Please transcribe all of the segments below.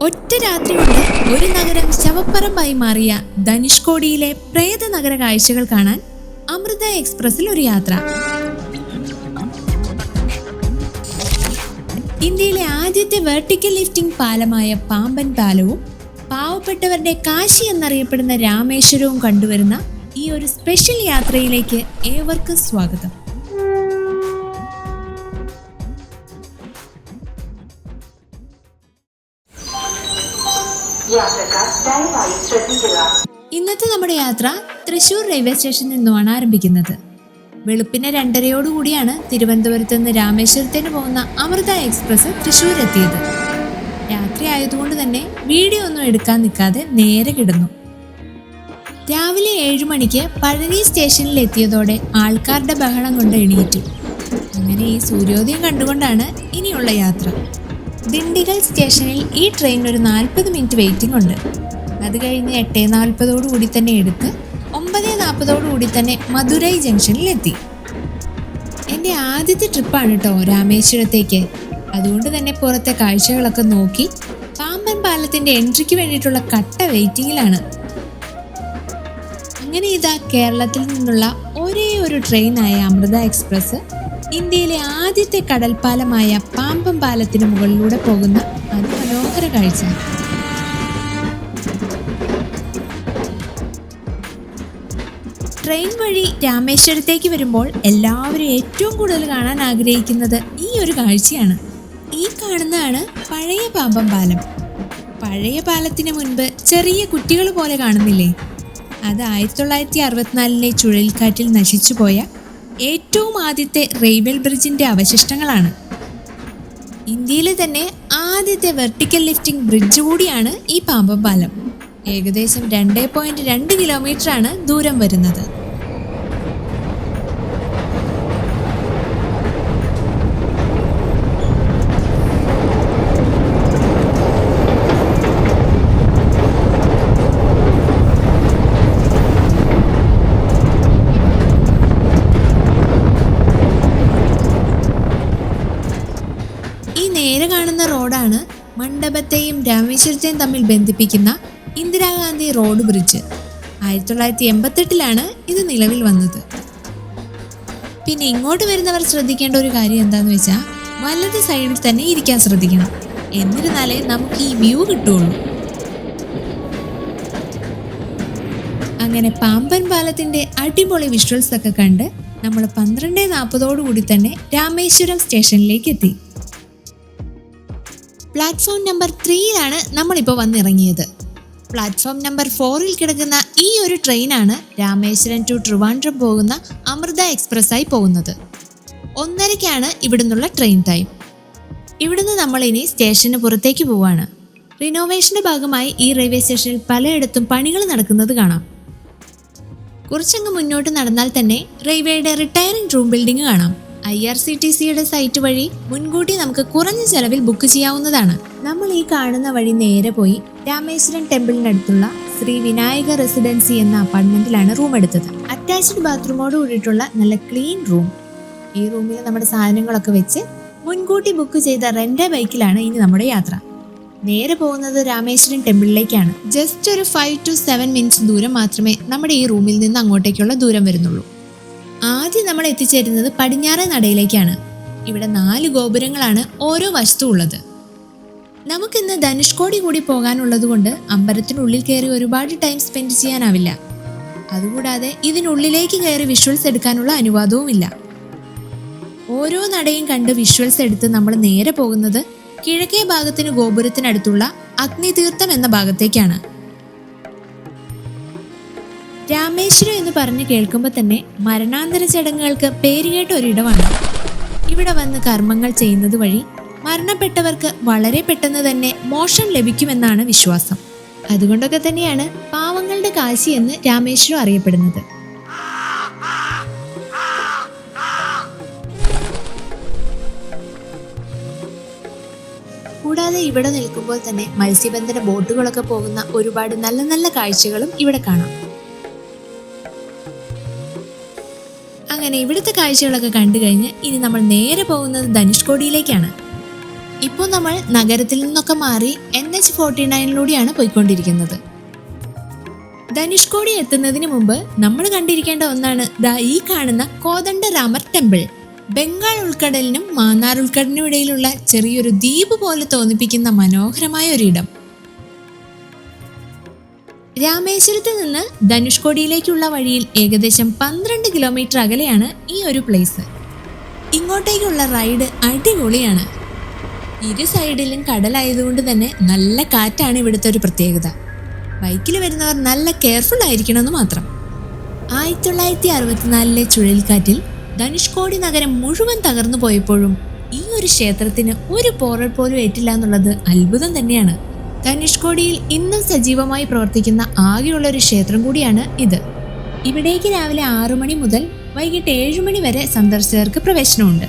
ഒറ്റ രാത്രി കൊണ്ട് ഒരു നഗരം ശവപ്പറമ്പായി മാറിയ ധനുഷ്കോടിയിലെ പ്രേത നഗര കാഴ്ചകൾ കാണാൻ അമൃത എക്സ്പ്രസിൽ ഒരു യാത്ര. ഇന്ത്യയിലെ ആദ്യത്തെ വെർട്ടിക്കൽ ലിഫ്റ്റിംഗ് പാലമായ പാമ്പൻ പാലവും പാവപ്പെട്ടവരുടെ കാശി എന്നറിയപ്പെടുന്ന രാമേശ്വരവും കണ്ടുവരുന്ന ഈ ഒരു സ്പെഷ്യൽ യാത്രയിലേക്ക് ഏവർക്കും സ്വാഗതം. ഇന്നത്തെ നമ്മുടെ യാത്ര തൃശൂർ റെയിൽവേ സ്റ്റേഷനിൽ നിന്നുമാണ് ആരംഭിക്കുന്നത്. വെളുപ്പിന് 2:30 തിരുവനന്തപുരത്ത് നിന്ന് രാമേശ്വരത്തേന് പോകുന്ന അമൃത എക്സ്പ്രസ് തൃശൂർ എത്തിയത്. രാത്രി ആയതുകൊണ്ട് തന്നെ വീഡിയോ ഒന്നും എടുക്കാൻ നിൽക്കാതെ നേരെ കിടന്നു. രാവിലെ 7 മണിക്ക് പഴനി സ്റ്റേഷനിൽ എത്തിയതോടെ ആൾക്കാരുടെ ബഹളം കൊണ്ട് എണീറ്റു. അങ്ങനെ ഈ സൂര്യോദയം കണ്ടുകൊണ്ടാണ് ഇനിയുള്ള യാത്ര. ദിണ്ടിഗൽ സ്റ്റേഷനിൽ ഈ ട്രെയിൻ ഒരു 40 മിനിറ്റ് വെയിറ്റിംഗ് ഉണ്ട്. അത് കഴിഞ്ഞ് 8:40 തന്നെ എടുത്ത് 9:40 തന്നെ മധുരൈ ജംഗ്ഷനിൽ എത്തി. എൻ്റെ ആദ്യത്തെ ട്രിപ്പാണ് കേട്ടോ രാമേശ്വരത്തേക്ക്. അതുകൊണ്ട് തന്നെ പുറത്തെ കാഴ്ചകളൊക്കെ നോക്കി പാമ്പൻ പാലത്തിൻ്റെ എൻട്രിക്ക് വേണ്ടിയിട്ടുള്ള കട്ട വെയിറ്റിങ്ങിലാണ്. അങ്ങനെ ഇതാ കേരളത്തിൽ നിന്നുള്ള ഒരേ ഒരു ട്രെയിനായ അമൃത എക്സ്പ്രസ് ഇന്ത്യയിലെ ആദ്യത്തെ കടൽപ്പാലമായ പാമ്പൻ പാലത്തിന് മുകളിലൂടെ പോകുന്ന അതിമനോഹര കാഴ്ച. ട്രെയിൻ വഴി രാമേശ്വരത്തേക്ക് വരുമ്പോൾ എല്ലാവരും ഏറ്റവും കൂടുതൽ കാണാൻ ആഗ്രഹിക്കുന്നത് ഈ ഒരു കാഴ്ചയാണ്. ഈ കാണുന്നതാണ് പഴയ പാമ്പൻ പാലം. പഴയ പാലത്തിന് മുൻപ് ചെറിയ കുട്ടികൾ പോലെ കാണുന്നില്ലേ? അത് 1964 ചുഴലിക്കാറ്റിൽ നശിച്ചുപോയ ഏറ്റവും ആദ്യത്തെ റെയിൽവേ ബ്രിഡ്ജിന്റെ അവശിഷ്ടങ്ങളാണ്. ഇന്ത്യയിലെ തന്നെ ആദ്യത്തെ വെർട്ടിക്കൽ ലിഫ്റ്റിംഗ് ബ്രിഡ്ജ് കൂടിയാണ് ഈ പാമ്പൻ പാലം. ഏകദേശം 2.2 കിലോമീറ്ററാണ് ദൂരം വരുന്നത്. നേരെ കാണുന്ന റോഡാണ് മണ്ഡപത്തെയും രാമേശ്വരത്തെയും തമ്മിൽ ബന്ധിപ്പിക്കുന്ന ഇന്ദിരാഗാന്ധി റോഡ് ബ്രിഡ്ജ്. 1988 ഇത് നിലവിൽ വന്നത്. പിന്നെ ഇങ്ങോട്ട് വരുന്നവർ ശ്രദ്ധിക്കേണ്ട ഒരു കാര്യം എന്താണെന്ന് വെച്ചാൽ വലത് സൈഡിൽ തന്നെ ഇരിക്കാൻ ശ്രദ്ധിക്കണം. എന്നിരുന്നാലേ നമുക്ക് ഈ വ്യൂ കിട്ടുള്ളൂ. അങ്ങനെ പാമ്പൻ പാലത്തിന്റെ അടിപൊളി വിഷ്വൽസ് ഒക്കെ കണ്ട് നമ്മൾ 12:40 തന്നെ രാമേശ്വരം സ്റ്റേഷനിലേക്ക് എത്തി. പ്ലാറ്റ്ഫോം നമ്പർ 3 നമ്മളിപ്പോൾ വന്നിറങ്ങിയത്. പ്ലാറ്റ്ഫോം നമ്പർ 4 കിടക്കുന്ന ഈ ഒരു ട്രെയിനാണ് രാമേശ്വരം ടു ട്രിവാൻഡ്രം പോകുന്ന അമൃത എക്സ്പ്രസ് ആയി പോകുന്നത്. 1:30 ഇവിടുന്നുള്ള ട്രെയിൻ ടൈം. ഇവിടുന്ന് നമ്മൾ ഇനി സ്റ്റേഷന് പുറത്തേക്ക് പോവാണ്. റിനോവേഷന്റെ ഭാഗമായി ഈ റെയിൽവേ സ്റ്റേഷനിൽ പലയിടത്തും പണികൾ നടക്കുന്നത് കാണാം. കുറച്ചങ്ങ് മുന്നോട്ട് നടന്നാൽ തന്നെ റെയിൽവേയുടെ റിട്ടയറിംഗ് റൂം ബിൽഡിംഗ് കാണാം. IRCTCയുടെ സൈറ്റ് വഴി മുൻകൂട്ടി നമുക്ക് കുറഞ്ഞ ചെലവിൽ ബുക്ക് ചെയ്യാവുന്നതാണ്. നമ്മൾ ഈ കാണുന്ന വഴി നേരെ പോയി രാമേശ്വരം ടെമ്പിളിനടുത്തുള്ള ശ്രീ വിനായക റെസിഡൻസി എന്ന അപ്പാർട്ട്മെന്റിലാണ് റൂം എടുത്തത്. അറ്റാച്ച്ഡ് ബാത്റൂമോട് കൂടിയിട്ടുള്ള നല്ല ക്ലീൻ റൂം. ഈ റൂമിൽ നമ്മുടെ സാധനങ്ങളൊക്കെ വെച്ച് മുൻകൂട്ടി ബുക്ക് ചെയ്ത റെന്റ് ബൈക്കിലാണ് ഇനി നമ്മുടെ യാത്ര. നേരെ പോകുന്നത് രാമേശ്വരം ടെമ്പിളിലേക്കാണ്. ജസ്റ്റ് ഒരു 5 to 7 മിനിറ്റ്സ് ദൂരം മാത്രമേ നമ്മുടെ ഈ റൂമിൽ നിന്ന് അങ്ങോട്ടേക്കുള്ള ദൂരം വരുന്നുള്ളൂ. ആദ്യം നമ്മൾ എത്തിച്ചേരുന്നത് പടിഞ്ഞാറേ നടയിലേക്കാണ്. ഇവിടെ 4 ഗോപുരങ്ങളാണ് ഓരോ വശത്തും ഉള്ളത്. നമുക്കിന്ന് ധനുഷ്കോടി കൂടി പോകാനുള്ളത് കൊണ്ട് അമ്പലത്തിനുള്ളിൽ കയറി ഒരുപാട് ടൈം സ്പെൻഡ് ചെയ്യാനാവില്ല. അതുകൂടാതെ ഇതിനുള്ളിലേക്ക് കയറി വിഷ്വൽസ് എടുക്കാനുള്ള അനുവാദവുമില്ല. ഓരോ നടയും കണ്ട് വിഷ്വൽസ് എടുത്ത് നമ്മൾ നേരെ പോകുന്നത് കിഴക്കേ ഭാഗത്തിന് ഗോപുരത്തിനടുത്തുള്ള അഗ്നിതീർത്ഥം എന്ന ഭാഗത്തേക്കാണ്. രാമേശ്വരം എന്ന് പറഞ്ഞ് കേൾക്കുമ്പോൾ തന്നെ മരണാന്തര ചടങ്ങുകൾക്ക് പേരുകേട്ട ഒരിടമാണ്. ഇവിടെ വന്ന് കർമ്മങ്ങൾ ചെയ്യുന്നത് വഴി മരണപ്പെട്ടവർക്ക് വളരെ പെട്ടെന്ന് തന്നെ മോക്ഷം ലഭിക്കുമെന്നാണ് വിശ്വാസം. അതുകൊണ്ടൊക്കെ തന്നെയാണ് പാവങ്ങളുടെ കാശി എന്ന് രാമേശ്വരം അറിയപ്പെടുന്നത്. കൂടാതെ ഇവിടെ നിൽക്കുമ്പോൾ തന്നെ മത്സ്യബന്ധന ബോട്ടുകളൊക്കെ പോകുന്ന ഒരുപാട് നല്ല നല്ല കാഴ്ചകളും ഇവിടെ കാണാം. അങ്ങനെ ഇവിടുത്തെ കാഴ്ചകളൊക്കെ കണ്ടു കഴിഞ്ഞ് ഇനി നമ്മൾ നേരെ പോകുന്നത് ധനുഷ്കോടിയിലേക്കാണ്. ഇപ്പോൾ നമ്മൾ നഗരത്തിൽ നിന്നൊക്കെ മാറി NH49 പോയിക്കൊണ്ടിരിക്കുന്നത്. ധനുഷ്കോടി എത്തുന്നതിന് മുമ്പ് നമ്മൾ കണ്ടിരിക്കേണ്ട ഒന്നാണ് ദാ ഈ കാണുന്ന കോദണ്ഡരാമർ ടെമ്പിൾ. ബംഗാൾ ഉൾക്കടലിനും മാന്നാർ ഉൾക്കടലിനും ഇടയിലുള്ള ചെറിയൊരു ദ്വീപ് പോലെ തോന്നിപ്പിക്കുന്ന മനോഹരമായ ഒരിടം. രാമേശ്വരത്ത് നിന്ന് ധനുഷ്കോടിയിലേക്കുള്ള വഴിയിൽ ഏകദേശം 12 കിലോമീറ്റർ അകലെയാണ് ഈ ഒരു പ്ലേസ്. ഇങ്ങോട്ടേക്കുള്ള റൈഡ് അടിപൊളിയാണ്. ഇരു സൈഡിലും കടലായതുകൊണ്ട് തന്നെ നല്ല കാറ്റാണ് ഇവിടുത്തെ ഒരു പ്രത്യേകത. ബൈക്കിൽ വരുന്നവർ നല്ല കെയർഫുൾ ആയിരിക്കണമെന്ന് മാത്രം. 1964 ചുഴലിക്കാറ്റിൽ ധനുഷ്കോടി നഗരം മുഴുവൻ തകർന്നു പോയപ്പോഴും ഈ ഒരു ക്ഷേത്രത്തിന് ഒരു പോറൽ പോലും ഏറ്റില്ല എന്നുള്ളത് അത്ഭുതം തന്നെയാണ്. ധനുഷ്കോടിയിൽ ഇന്നും സജീവമായി പ്രവർത്തിക്കുന്ന ആകെയുള്ള ഒരു ക്ഷേത്രം കൂടിയാണ് ഇത്. ഇവിടേക്ക് രാവിലെ 6 മണി മുതൽ വൈകിട്ട് 7 മണി വരെ സന്ദർശകർക്ക് പ്രവേശനമുണ്ട്.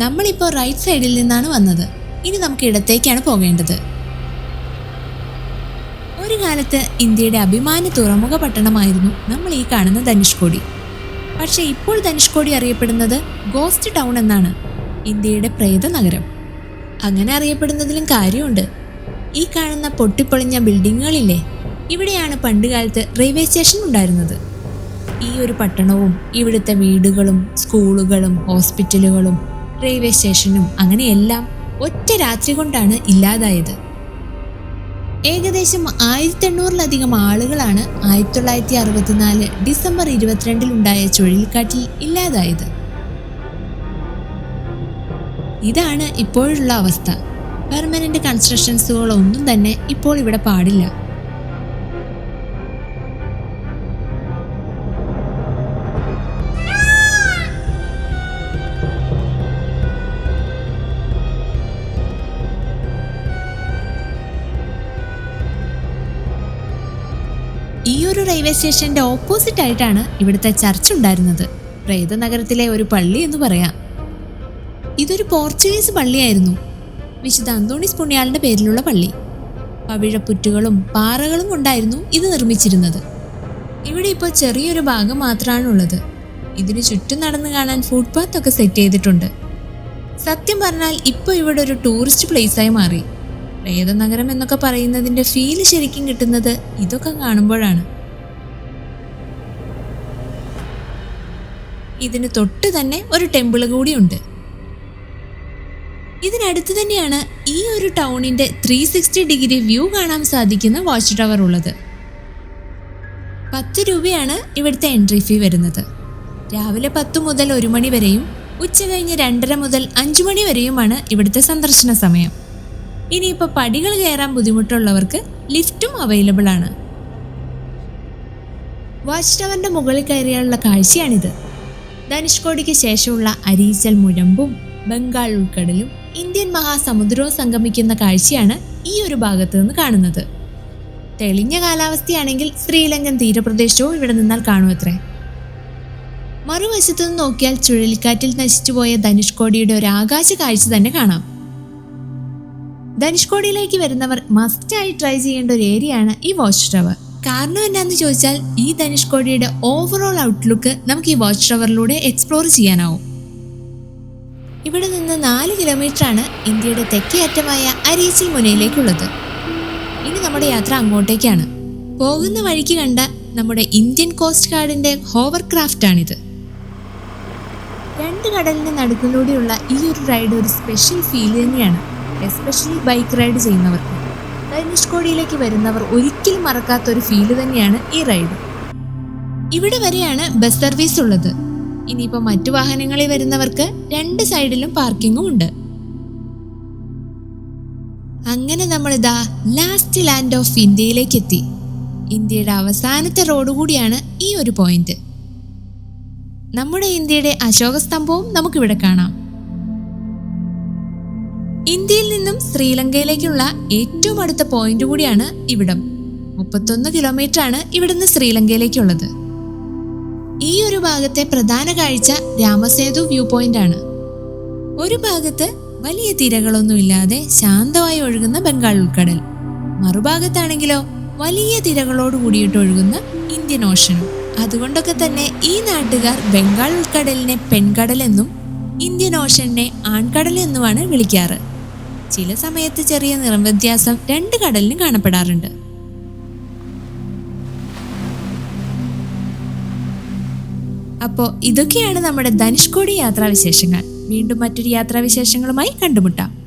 നമ്മളിപ്പോൾ റൈറ്റ് സൈഡിൽ നിന്നാണ് വന്നത്. ഇനി നമുക്ക് ഇടത്തേക്കാണ് പോകേണ്ടത്. ഒരു കാലത്ത് ഇന്ത്യയുടെ അഭിമാന തുറമുഖ പട്ടണമായിരുന്നു നമ്മൾ ഈ കാണുന്ന ധനുഷ്കോടി. പക്ഷെ ഇപ്പോൾ ധനുഷ്കോടി അറിയപ്പെടുന്നത് ഗോസ്റ്റ് ടൗൺ എന്നാണ്, ഇന്ത്യയുടെ പ്രേത നഗരം. അങ്ങനെ അറിയപ്പെടുന്നതിലും കാര്യമുണ്ട്. ഈ കാണുന്ന പൊട്ടിപ്പൊളിഞ്ഞ ബിൽഡിങ്ങുകളില്ലേ, ഇവിടെയാണ് പണ്ടുകാലത്ത് റെയിൽവേ സ്റ്റേഷൻ ഉണ്ടായിരുന്നത്. ഈ ഒരു പട്ടണവും ഇവിടുത്തെ വീടുകളും സ്കൂളുകളും ഹോസ്പിറ്റലുകളും റെയിൽവേ സ്റ്റേഷനും അങ്ങനെയെല്ലാം ഒറ്റ രാത്രി കൊണ്ടാണ് ഇല്ലാതായത്. ഏകദേശം 1800-ലധികം ആളുകളാണ് 1964 ഡിസംബർ 22 ഉണ്ടായ ചുഴലിക്കാറ്റിൽ ഇല്ലാതായത്. ഇതാണ് ഇപ്പോഴുള്ള അവസ്ഥ. പെർമനന്റ് കൺസ്ട്രക്ഷൻസുകളൊന്നും തന്നെ ഇപ്പോൾ ഇവിടെ പാടില്ല. ഈ ഒരു റെയിൽവേ സ്റ്റേഷന്റെ ഓപ്പോസിറ്റ് ആയിട്ടാണ് ഇവിടുത്തെ ചർച്ച് ഉണ്ടായിരുന്നത്. പ്രേത നഗരത്തിലെ ഒരു പള്ളി എന്ന് പറയാം. ഇതൊരു പോർച്ചുഗീസ് പള്ളിയായിരുന്നു, വിശുദ്ധ അന്തോണീസ് പുണ്യാളന്റെ പേരിലുള്ള പള്ളി. പവിഴപ്പുറ്റുകളും പാറകളും കൊണ്ടായിരുന്നു ഇത് നിർമ്മിച്ചിരുന്നത്. ഇവിടെ ഇപ്പോൾ ചെറിയൊരു ഭാഗം മാത്രമാണുള്ളത്. ഇതിന് ചുറ്റും നടന്നു കാണാൻ ഫുട്പാത്ത് ഒക്കെ സെറ്റ് ചെയ്തിട്ടുണ്ട്. സത്യം പറഞ്ഞാൽ ഇപ്പോൾ ഇവിടെ ഒരു ടൂറിസ്റ്റ് പ്ലേസായി മാറി. പ്രേതനഗരം എന്നൊക്കെ പറയുന്നതിന്റെ ഫീല് ശരിക്കും കിട്ടുന്നത് ഇതൊക്കെ കാണുമ്പോഴാണ്. ഇതിന് തൊട്ട് തന്നെ ഒരു ടെമ്പിൾ കൂടിയുണ്ട്. ഇതിനടുത്ത് തന്നെയാണ് ഈ ഒരു ടൗണിന്റെ 360 ഡിഗ്രി വ്യൂ കാണാൻ സാധിക്കുന്ന വാച്ച് ടവർ ഉള്ളത്. 10 രൂപയാണ് ഇവിടുത്തെ എൻട്രി ഫീ വരുന്നത്. രാവിലെ 10 മുതൽ 1 മണി വരെയും ഉച്ച കഴിഞ്ഞ് 2:30 മുതൽ 5 മണി വരെയുമാണ് ഇവിടുത്തെ സന്ദർശന സമയം. ഇനിയിപ്പോൾ പടികൾ കയറാൻ ബുദ്ധിമുട്ടുള്ളവർക്ക് ലിഫ്റ്റും അവൈലബിൾ ആണ്. വാച്ച് ടവറിന്റെ മുകളിൽ കയറിയുള്ള കാഴ്ചയാണിത്. ധനുഷ്കോടിക്ക് ശേഷമുള്ള അരീച്ചൽ മുഴമ്പും ബംഗാൾ ഉൾക്കടലും ഇന്ത്യൻ മഹാസമുദ്രവും സംഗമിക്കുന്ന കാഴ്ചയാണ് ഈ ഒരു ഭാഗത്ത് നിന്ന് കാണുന്നത്. തെളിഞ്ഞ കാലാവസ്ഥയാണെങ്കിൽ ശ്രീലങ്കൻ തീരപ്രദേശവും ഇവിടെ നിന്നാൽ കാണുമത്രേ. മറുവശത്തു നിന്ന് നോക്കിയാൽ ചുഴലിക്കാറ്റിൽ നശിച്ചുപോയ ധനുഷ്കോടിയുടെ ഒരു ആകാശ കാഴ്ച തന്നെ കാണാം. ധനുഷ്കോടിയിലേക്ക് വരുന്നവർ മസ്റ്റായി ട്രൈ ചെയ്യേണ്ട ഒരു ഏരിയയാണ് ഈ വാച്ച് ടവർ. കാരണം എന്താണെന്ന് ചോദിച്ചാൽ ഈ ധനുഷ്കോടിയുടെ ഓവറോൾ ഔട്ട്ലുക്ക് നമുക്ക് ഈ വാച്ച് ടവറിലൂടെ എക്സ്പ്ലോർ ചെയ്യാനാവും. ഇവിടെ നിന്ന് 4 കിലോമീറ്റർ ആണ് ഇന്ത്യയുടെ തെക്കേ അറ്റമായ അരീച്ചിൽ മുനയിലേക്കുള്ളത്. ഇനി നമ്മുടെ യാത്ര അങ്ങോട്ടേക്കാണ്. പോകുന്ന വഴിക്ക് കണ്ട നമ്മുടെ ഇന്ത്യൻ കോസ്റ്റ് ഗാർഡിന്റെ ഹോവർ ക്രാഫ്റ്റ് ആണിത്. 2 കടലിന് നടുക്കിലൂടെയുള്ള ഈ ഒരു റൈഡ് ഒരു സ്പെഷ്യൽ ഫീൽ തന്നെയാണ്, എസ്പെഷ്യലി ബൈക്ക് റൈഡ് ചെയ്യുന്നവർക്ക്. ധനുഷ്കോടിയിലേക്ക് വരുന്നവർ ഒരിക്കലും മറക്കാത്തൊരു ഫീല് തന്നെയാണ് ഈ റൈഡ്. ഇവിടെ വരെയാണ് ബസ് സർവീസ് ഉള്ളത്. ഇനിയിപ്പോൾ മറ്റു വാഹനങ്ങളിൽ വരുന്നവർക്ക് 2 സൈഡിലും പാർക്കിങ്ങും ഉണ്ട്. അങ്ങനെ നമ്മൾ ഇതാ ലാസ്റ്റ് ലാൻഡ് ഓഫ് ഇന്ത്യയിലേക്ക് എത്തി. ഇന്ത്യയുടെ അവസാനത്തെ റോഡ് കൂടിയാണ് ഈ ഒരു പോയിന്റ്. നമ്മുടെ ഇന്ത്യയുടെ അശോക സ്തംഭവും നമുക്കിവിടെ കാണാം. ഇന്ത്യയിൽ നിന്നും ശ്രീലങ്കയിലേക്കുള്ള ഏറ്റവും അടുത്ത പോയിന്റ് കൂടിയാണ് ഇവിടം. 31 കിലോമീറ്റർ ആണ് ഇവിടുന്ന് ശ്രീലങ്കയിലേക്കുള്ളത്. ഈ ഒരു ഭാഗത്തെ പ്രധാന കാഴ്ച രാമസേതു വ്യൂ പോയിന്റ് ആണ്. ഒരു ഭാഗത്ത് വലിയ തിരകളൊന്നുമില്ലാതെ ശാന്തമായി ഒഴുകുന്ന ബംഗാൾ ഉൾക്കടൽ, മറുഭാഗത്താണെങ്കിലോ വലിയ തിരകളോട് കൂടിയിട്ട് ഒഴുകുന്ന ഇന്ത്യൻ ഓഷനും. അതുകൊണ്ടൊക്കെ തന്നെ ഈ നാട്ടുകാർ ബംഗാൾ ഉൾക്കടലിനെ പെൺകടലെന്നും ഇന്ത്യൻ ഓഷനെ ആൺകടൽ എന്നുമാണ് വിളിക്കാറ്. ചില സമയത്ത് ചെറിയ നിറം വ്യത്യാസം രണ്ട് കടലിനും കാണപ്പെടാറുണ്ട്. അപ്പോൾ ഇതൊക്കെയാണ് നമ്മുടെ ധനുഷ്കോടി യാത്രാവിശേഷങ്ങൾ. വീണ്ടും മറ്റൊരു യാത്രാവിശേഷങ്ങളുമായി കണ്ടുമുട്ടാം.